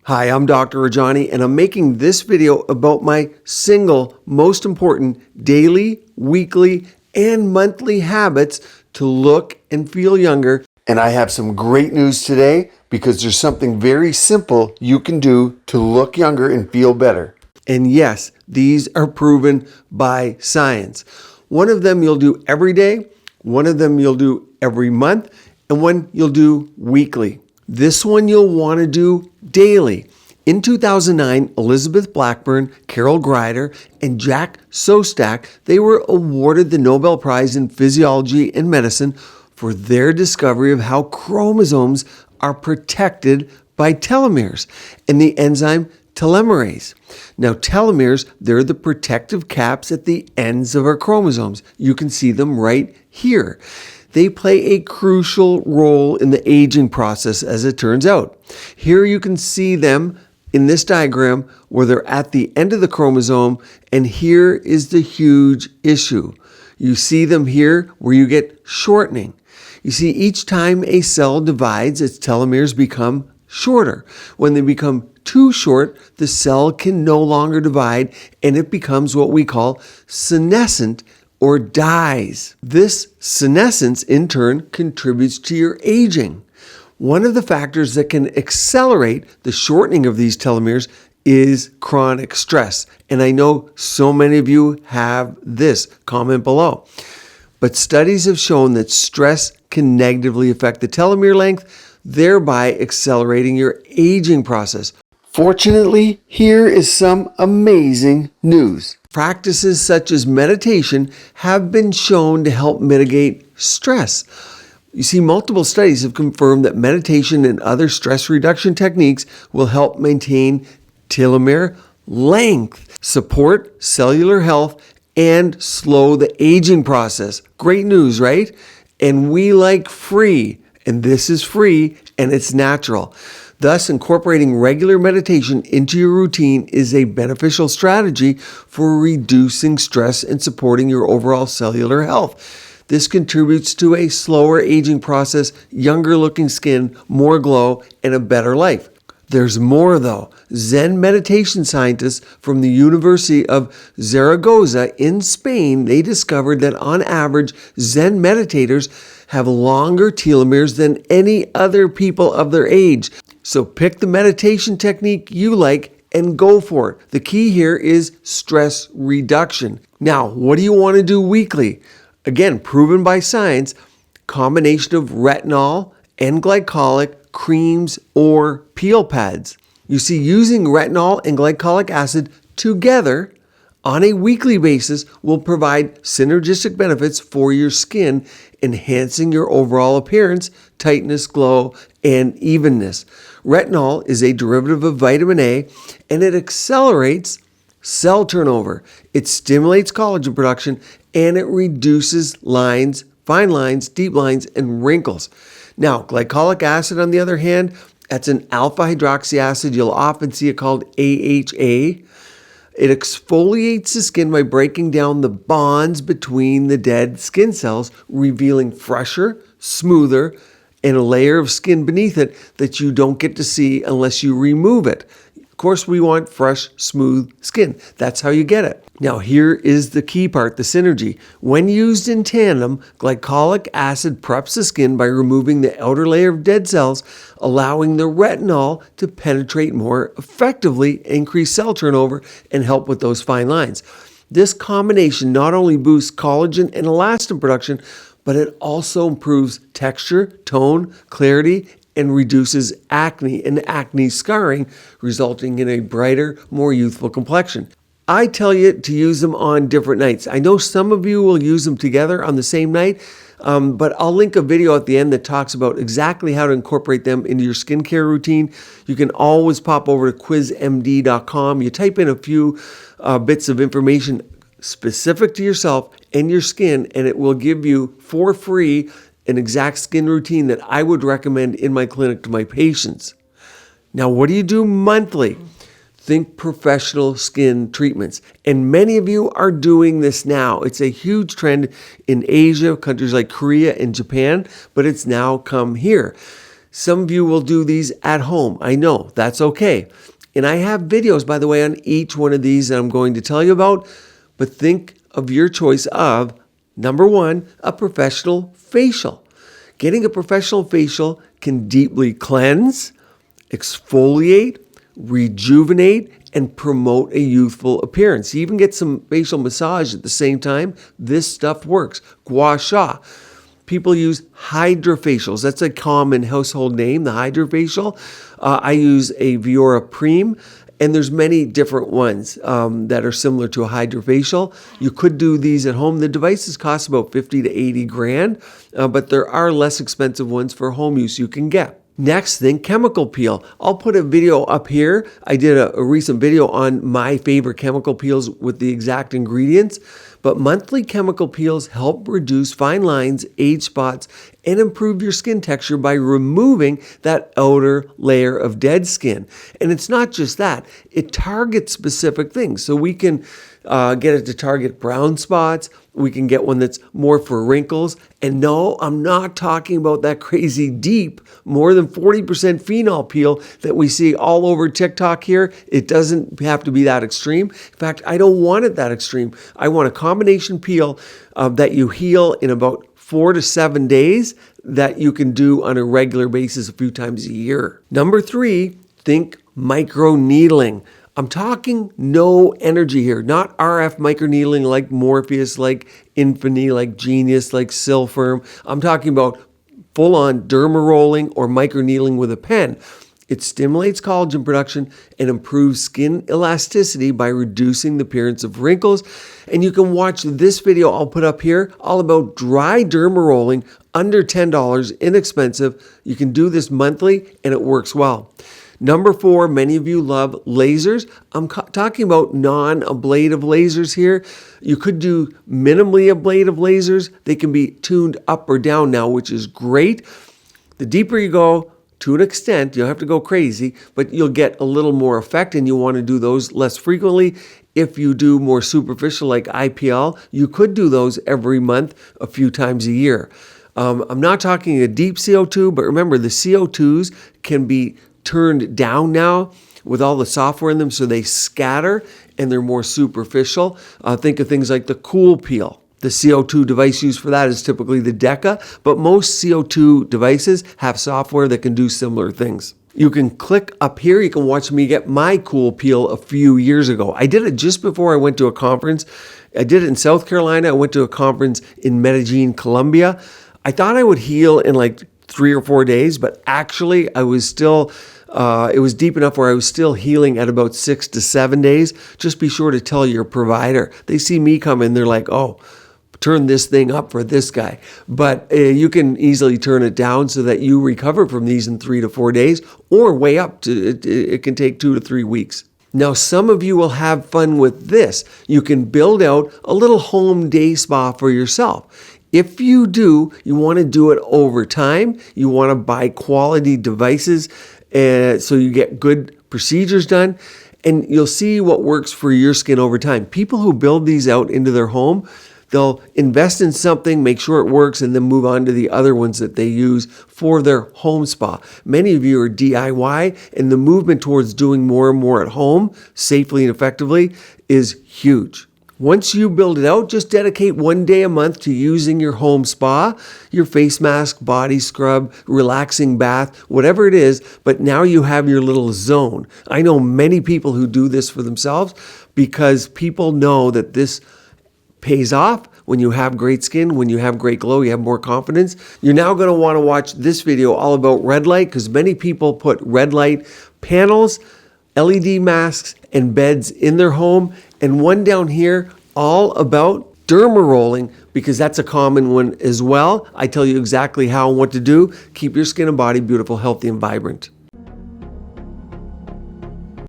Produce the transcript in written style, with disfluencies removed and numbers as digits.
Hi, I'm Dr. Rajani, and I'm making this video about my single most important daily, weekly, and monthly habits to look and feel younger. And I have some great news today because there's something very simple you can do to look younger and feel better. And yes, these are proven by science. One of them you'll do every day, one of them you'll do every month, and one you'll do weekly. This one you'll want to do daily. In 2009, Elizabeth Blackburn, Carol Greider, and Jack Szostak, they were awarded the Nobel Prize in Physiology and Medicine for their discovery of how chromosomes are protected by telomeres and the enzyme telomerase. Now, telomeres, they're the protective caps at the ends of our chromosomes. You can see them right here. They play a crucial role in the aging process, as it turns out. Here you can see them in this diagram where they're at the end of the chromosome, and here is the huge issue. You see them here where you get shortening. You see, each time a cell divides, its telomeres become shorter. When they become too short, the cell can no longer divide, and it becomes what we call senescent, or dies. This senescence, in turn, contributes to your aging. One of the factors that can accelerate the shortening of these telomeres is chronic stress. And I know so many of you have this. Comment below. But studies have shown that stress can negatively affect the telomere length, thereby accelerating your aging process. Fortunately, here is some amazing news. Practices such as meditation have been shown to help mitigate stress. You see, multiple studies have confirmed that meditation and other stress reduction techniques will help maintain telomere length, support cellular health, and slow the aging process. Great news, right? And we like free, and this is free, and it's natural. Thus, incorporating regular meditation into your routine is a beneficial strategy for reducing stress and supporting your overall cellular health. This contributes to a slower aging process, younger looking skin, more glow, and a better life. There's more though. Zen meditation scientists from the University of Zaragoza in Spain, they discovered that on average, Zen meditators have longer telomeres than any other people of their age. So pick the meditation technique you like and go for it. The key here is stress reduction. Now, what do you want to do weekly? Again, proven by science, combination of retinol and glycolic creams or peel pads. You see, using retinol and glycolic acid together on a weekly basis will provide synergistic benefits for your skin, enhancing your overall appearance, tightness, glow, and evenness. Retinol is a derivative of vitamin A, and it accelerates cell turnover. It stimulates collagen production, and it reduces lines, fine lines, deep lines, and wrinkles. Now, glycolic acid, on the other hand, that's an alpha hydroxy acid. You'll often see it called AHA. It exfoliates the skin by breaking down the bonds between the dead skin cells, revealing fresher, smoother, and a layer of skin beneath it that you don't get to see unless you remove it. Of course, we want fresh, smooth skin. That's how you get it. Now, here is the key part, the synergy. When used in tandem, glycolic acid preps the skin by removing the outer layer of dead cells, allowing the retinol to penetrate more effectively, increase cell turnover, and help with those fine lines. This combination not only boosts collagen and elastin production, but it also improves texture, tone, clarity, and reduces acne and acne scarring, resulting in a brighter, more youthful complexion. I tell you to use them on different nights. I know some of you will use them together on the same night, but I'll link a video at the end that talks about exactly how to incorporate them into your skincare routine. You can always pop over to quizmd.com. You type in a few bits of information specific to yourself and your skin, and it will give you for free an exact skin routine that I would recommend in my clinic to my patients. Now, what do you do monthly? Think professional skin treatments. And many of you are doing this now. It's a huge trend in Asia, countries like Korea and Japan, but it's now come here. Some of you will do these at home. I know, that's okay. And I have videos, by the way, on each one of these that I'm going to tell you about. But think of your choice of, number one, a professional facial. Getting a professional facial can deeply cleanse, exfoliate, rejuvenate, and promote a youthful appearance. You even get some facial massage at the same time. This stuff works. Gua sha. People use hydrofacials. That's a common household name, the hydrofacial. I use a Viora Prime, and there's many different ones that are similar to a hydrofacial. You could do these at home. The devices cost about 50 to 80 grand, but there are less expensive ones for home use you can get. Next thing, chemical peel. I'll put a video up here. I did a recent video on my favorite chemical peels with the exact ingredients. But monthly chemical peels help reduce fine lines, age spots, and improve your skin texture by removing that outer layer of dead skin. And it's not just that. It targets specific things. So we can get it to target brown spots. We can get one that's more for wrinkles. And no, I'm not talking about that crazy deep, more than 40% phenol peel that we see all over TikTok here. It doesn't have to be that extreme. In fact, I don't want it that extreme. I want a combination peel that you heal in about 4 to 7 days that you can do on a regular basis a few times a year. Number 3, think micro needling. I'm talking no energy here, not RF microneedling like Morpheus, like Infini, like Genius, like Silfirm. I'm talking about full-on derma rolling or microneedling with a pen. It stimulates collagen production and improves skin elasticity by reducing the appearance of wrinkles. And you can watch this video I'll put up here all about dry derma rolling, under $10, inexpensive. You can do this monthly and it works well. Number 4, many of you love lasers. I'm talking about non-ablative lasers here. You could do minimally ablative lasers. They can be tuned up or down now, which is great. The deeper you go, to an extent, you don't have to go crazy, but you'll get a little more effect, and you want to do those less frequently. If you do more superficial like IPL, you could do those every month, a few times a year. I'm not talking a deep CO2, but remember the CO2s can be turned down now with all the software in them, so they scatter and they're more superficial. Think of things like the Cool Peel. The CO2 device used for that is typically the Deca, but most CO2 devices have software that can do similar things. You can click up here. You can watch me get my Cool Peel a few years ago. I did it just before I went to a conference. I did it in South Carolina. I went to a conference in Medellin, Colombia. I thought I would heal in like 3 or 4 days, but actually I was still, it was deep enough where I was still healing at about 6 to 7 days. Just be sure to tell your provider. They see me come in, they're like, oh, turn this thing up for this guy. But you can easily turn it down so that you recover from these in 3 to 4 days, or way up to, it can take 2 to 3 weeks. Now, some of you will have fun with this. You can build out a little home day spa for yourself. If you do, you want to do it over time. You want to buy quality devices so you get good procedures done, and you'll see what works for your skin over time. People who build these out into their home, they'll invest in something, make sure it works, and then move on to the other ones that they use for their home spa. Many of you are DIY, and the movement towards doing more and more at home, safely and effectively, is huge. Once you build it out, just dedicate 1 day a month to using your home spa, your face mask, body scrub, relaxing bath, whatever it is, but now you have your little zone. I know many people who do this for themselves because people know that this pays off. When you have great skin, when you have great glow, you have more confidence. You're now going to want to watch this video all about red light, because many people put red light panels, LED masks, and beds in their home, and one down here all about derma rolling, because that's a common one as well. I tell you exactly how and what to do. Keep your skin and body beautiful, healthy, and vibrant.